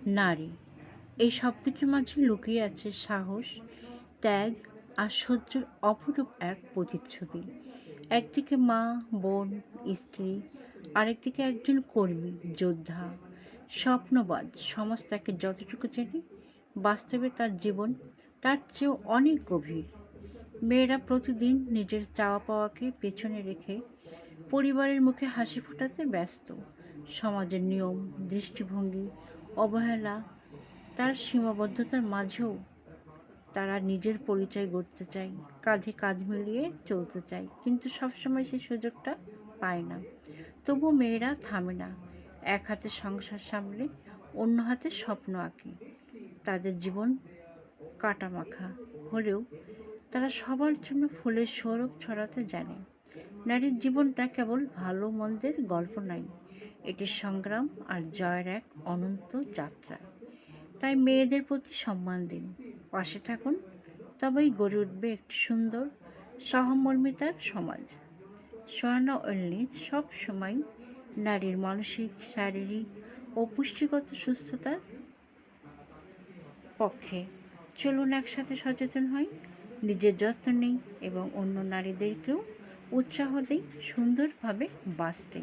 নারী এই শব্দটির মাঝে লুকিয়ে আছে সাহস, ত্যাগ আর সহ্যের অপরূপ এক প্রতিচ্ছবি। একদিকে মা, বোন, স্ত্রী, আরেকদিকে একজন কর্মী, যোদ্ধা, স্বপ্নবাজ। সমাজ তাকে যতটুকু জানে, বাস্তবে তার জীবন তার চেয়েও অনেক গভীর। মেয়েরা প্রতিদিন নিজের চাওয়া পাওয়াকে পেছনে রেখে পরিবারের মুখে হাসি ফোটাতে ব্যস্ত। সমাজের নিয়ম, দৃষ্টিভঙ্গি, অবহেলা, তার সীমাবদ্ধতার মাঝেও তারা নিজের পরিচয় গড়তে চায়, কাঁধে কাঁধ মিলিয়ে চলতে চায়, কিন্তু সবসময় সেই সুযোগটা পায় না। তবু মেয়েরা থামে না, এক হাতে সংসার সামলে অন্য হাতে স্বপ্ন আঁকে। তাদের জীবন কাটামাখা হলেও তারা সবার জন্য ফুলের সৌরভ ছড়াতে জানে। নারীর জীবনটা কেবল ভালো মন্দের গল্প নয়, এটি সংগ্রাম আর জয়ের এক অনন্ত যাত্রা। তাই মেয়েদের প্রতি সম্মান দিন, পাশে থাকুন, তবেই গড়ে উঠবে একটি সুন্দর সহমর্মিতার সমাজ। সোহানা ওয়েলনেস সব সময় নারীর মানসিক, শারীরিক ও পুষ্টিগত সুস্থতার পক্ষে। চলুন একসাথে সচেতন হই, নিজের যত্ন নিই এবং অন্য নারীদেরকেও উৎসাহ দিই সুন্দরভাবে বাঁচতে।